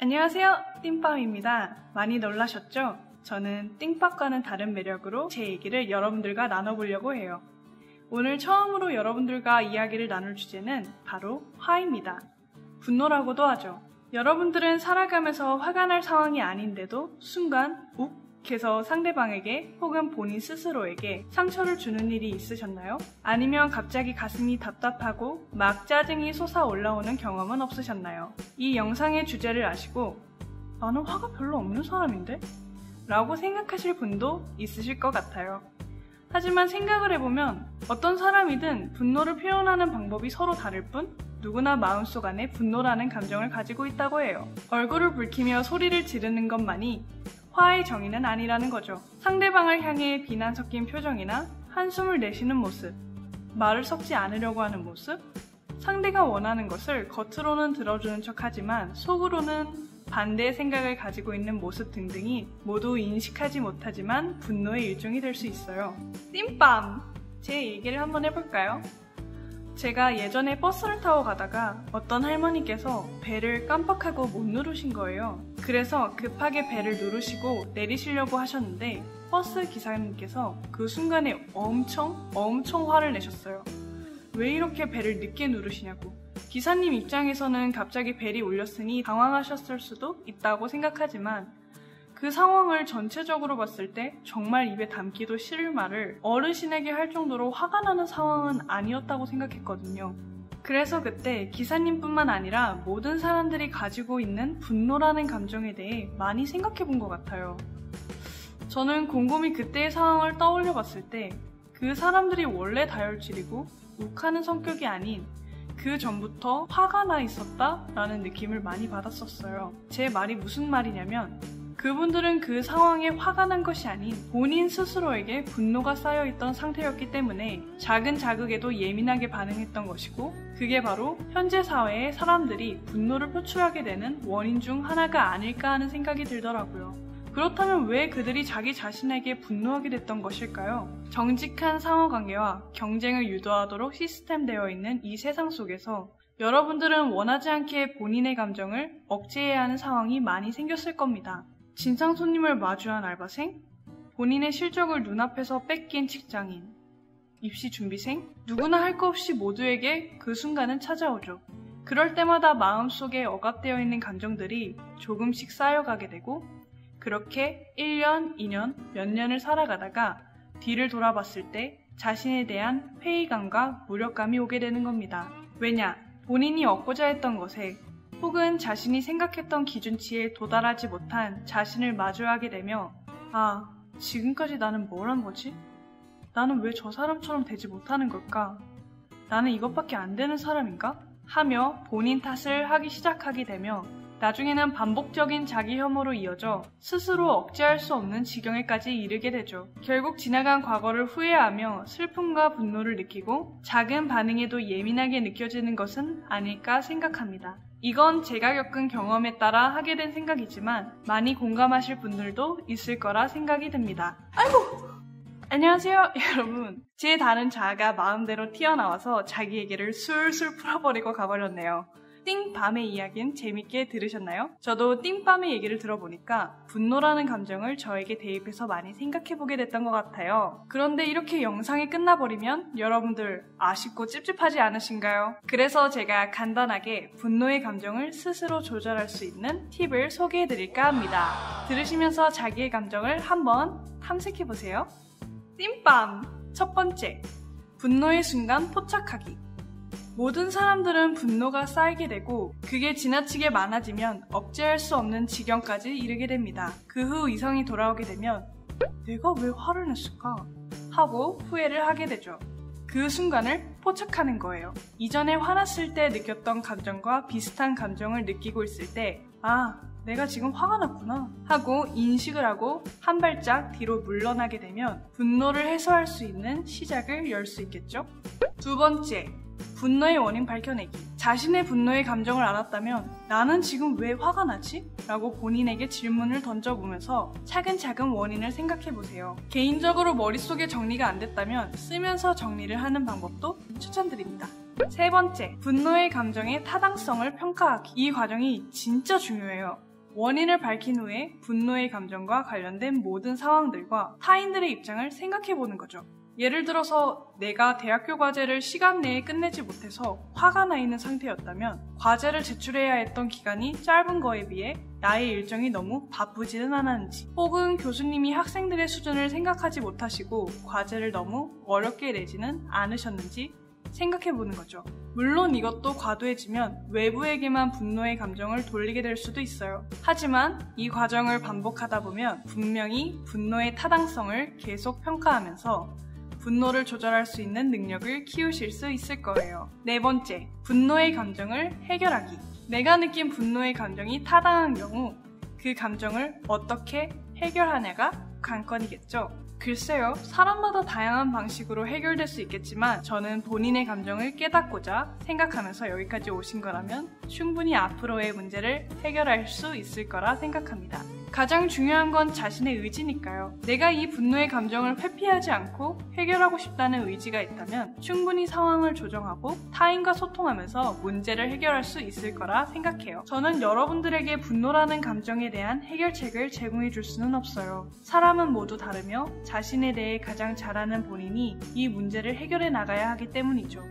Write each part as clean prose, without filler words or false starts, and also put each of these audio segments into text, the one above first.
안녕하세요, 띵밤입니다. 많이 놀라셨죠? 저는 띵밥과는 다른 매력으로 제 얘기를 여러분들과 나눠보려고 해요. 오늘 처음으로 여러분들과 이야기를 나눌 주제는 바로 화입니다. 분노라고도 하죠. 여러분들은 살아가면서 화가 날 상황이 아닌데도 순간 욱 해서 상대방에게 혹은 본인 스스로에게 상처를 주는 일이 있으셨나요? 아니면 갑자기 가슴이 답답하고 막 짜증이 솟아올라오는 경험은 없으셨나요? 이 영상의 주제를 아시고 나는 화가 별로 없는 사람인데? 라고 생각하실 분도 있으실 것 같아요. 하지만 생각을 해보면 어떤 사람이든 분노를 표현하는 방법이 서로 다를 뿐 누구나 마음속 안에 분노라는 감정을 가지고 있다고 해요. 얼굴을 붉히며 소리를 지르는 것만이 화의 정의는 아니라는 거죠. 상대방을 향해 비난 섞인 표정이나 한숨을 내쉬는 모습, 말을 섞지 않으려고 하는 모습, 상대가 원하는 것을 겉으로는 들어주는 척하지만 속으로는 반대의 생각을 가지고 있는 모습 등등이 모두 인식하지 못하지만 분노의 일종이 될 수 있어요. 띵밤! 제 얘기를 한번 해볼까요? 제가 예전에 버스를 타고 가다가 어떤 할머니께서 벨을 깜빡하고 못 누르신 거예요. 그래서 급하게 벨을 누르시고 내리시려고 하셨는데 버스 기사님께서 그 순간에 엄청 화를 내셨어요. 왜 이렇게 벨을 늦게 누르시냐고. 기사님 입장에서는 갑자기 벨이 울렸으니 당황하셨을 수도 있다고 생각하지만 그 상황을 전체적으로 봤을 때 정말 입에 담기도 싫을 말을 어르신에게 할 정도로 화가 나는 상황은 아니었다고 생각했거든요. 그래서 그때 기사님뿐만 아니라 모든 사람들이 가지고 있는 분노라는 감정에 대해 많이 생각해 본 것 같아요. 저는 곰곰이 그때의 상황을 떠올려 봤을 때 그 사람들이 원래 다혈질이고 욱하는 성격이 아닌 그 전부터 화가 나 있었다라는 느낌을 많이 받았었어요. 제 말이 무슨 말이냐면 그분들은 그 상황에 화가 난 것이 아닌 본인 스스로에게 분노가 쌓여있던 상태였기 때문에 작은 자극에도 예민하게 반응했던 것이고 그게 바로 현재 사회의 사람들이 분노를 표출하게 되는 원인 중 하나가 아닐까 하는 생각이 들더라고요. 그렇다면 왜 그들이 자기 자신에게 분노하게 됐던 것일까요? 정직한 상호관계와 경쟁을 유도하도록 시스템되어 있는 이 세상 속에서 여러분들은 원하지 않게 본인의 감정을 억제해야 하는 상황이 많이 생겼을 겁니다. 진상 손님을 마주한 알바생, 본인의 실적을 눈앞에서 뺏긴 직장인, 입시 준비생, 누구나 할 거 없이 모두에게 그 순간은 찾아오죠. 그럴 때마다 마음속에 억압되어 있는 감정들이 조금씩 쌓여가게 되고 그렇게 1년, 2년, 몇 년을 살아가다가 뒤를 돌아봤을 때 자신에 대한 회의감과 무력감이 오게 되는 겁니다. 왜냐? 본인이 얻고자 했던 것에 혹은 자신이 생각했던 기준치에 도달하지 못한 자신을 마주하게 되며 아, 지금까지 나는 뭘 한 거지? 나는 왜 저 사람처럼 되지 못하는 걸까? 나는 이것밖에 안 되는 사람인가? 하며 본인 탓을 하기 시작하게 되며 나중에는 반복적인 자기 혐오로 이어져 스스로 억제할 수 없는 지경에까지 이르게 되죠. 결국 지나간 과거를 후회하며 슬픔과 분노를 느끼고 작은 반응에도 예민하게 느껴지는 것은 아닐까 생각합니다. 이건 제가 겪은 경험에 따라 하게 된 생각이지만 많이 공감하실 분들도 있을 거라 생각이 듭니다. 아이고! 안녕하세요, 여러분. 제 다른 자아가 마음대로 튀어나와서 자기 얘기를 술술 풀어버리고 가버렸네요. 띵밤의 이야기는 재밌게 들으셨나요? 저도 띵밤의 얘기를 들어보니까 분노라는 감정을 저에게 대입해서 많이 생각해보게 됐던 것 같아요. 그런데 이렇게 영상이 끝나버리면 여러분들 아쉽고 찝찝하지 않으신가요? 그래서 제가 간단하게 분노의 감정을 스스로 조절할 수 있는 팁을 소개해드릴까 합니다. 들으시면서 자기의 감정을 한번 탐색해보세요. 띵밤! 첫 번째, 분노의 순간 포착하기. 모든 사람들은 분노가 쌓이게 되고 그게 지나치게 많아지면 억제할 수 없는 지경까지 이르게 됩니다. 그 후 이성이 돌아오게 되면 내가 왜 화를 냈을까? 하고 후회를 하게 되죠. 그 순간을 포착하는 거예요. 이전에 화났을 때 느꼈던 감정과 비슷한 감정을 느끼고 있을 때 아, 내가 지금 화가 났구나 하고 인식을 하고 한 발짝 뒤로 물러나게 되면 분노를 해소할 수 있는 시작을 열 수 있겠죠? 두 번째, 분노의 원인 밝혀내기. 자신의 분노의 감정을 알았다면 나는 지금 왜 화가 나지? 라고 본인에게 질문을 던져보면서 차근차근 원인을 생각해보세요. 개인적으로 머릿속에 정리가 안 됐다면 쓰면서 정리를 하는 방법도 추천드립니다. 세 번째, 분노의 감정의 타당성을 평가하기. 이 과정이 진짜 중요해요. 원인을 밝힌 후에 분노의 감정과 관련된 모든 상황들과 타인들의 입장을 생각해보는 거죠. 예를 들어서 내가 대학교 과제를 시간 내에 끝내지 못해서 화가 나 있는 상태였다면 과제를 제출해야 했던 기간이 짧은 거에 비해 나의 일정이 너무 바쁘지는 않았는지, 혹은 교수님이 학생들의 수준을 생각하지 못하시고 과제를 너무 어렵게 내지는 않으셨는지 생각해보는 거죠. 물론 이것도 과도해지면 외부에게만 분노의 감정을 돌리게 될 수도 있어요. 하지만 이 과정을 반복하다 보면 분명히 분노의 타당성을 계속 평가하면서 분노를 조절할 수 있는 능력을 키우실 수 있을 거예요. 네 번째, 분노의 감정을 해결하기. 내가 느낀 분노의 감정이 타당한 경우 그 감정을 어떻게 해결하냐가 관건이겠죠. 글쎄요, 사람마다 다양한 방식으로 해결될 수 있겠지만 저는 본인의 감정을 깨닫고자 생각하면서 여기까지 오신 거라면 충분히 앞으로의 문제를 해결할 수 있을 거라 생각합니다. 가장 중요한 건 자신의 의지니까요. 내가 이 분노의 감정을 회피하지 않고 해결하고 싶다는 의지가 있다면 충분히 상황을 조정하고 타인과 소통하면서 문제를 해결할 수 있을 거라 생각해요. 저는 여러분들에게 분노라는 감정에 대한 해결책을 제공해 줄 수는 없어요. 사람은 모두 다르며 자신에 대해 가장 잘 아는 본인이 이 문제를 해결해 나가야 하기 때문이죠.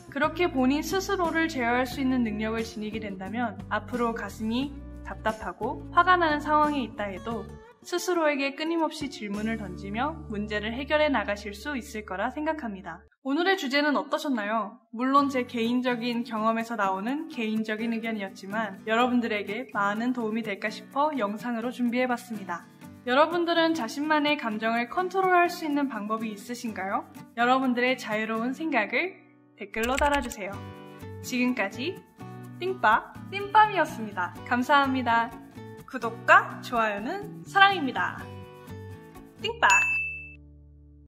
그렇게 본인 스스로를 제어할 수 있는 능력을 지니게 된다면 앞으로 가슴이 답답하고 화가 나는 상황에 있다 해도 스스로에게 끊임없이 질문을 던지며 문제를 해결해 나가실 수 있을 거라 생각합니다. 오늘의 주제는 어떠셨나요? 물론 제 개인적인 경험에서 나오는 개인적인 의견이었지만 여러분들에게 많은 도움이 될까 싶어 영상으로 준비해봤습니다. 여러분들은 자신만의 감정을 컨트롤할 수 있는 방법이 있으신가요? 여러분들의 자유로운 생각을 댓글로 달아주세요. 지금까지 띵밤이었습니다. 감사합니다. 구독과 좋아요는 사랑입니다. 띵빠!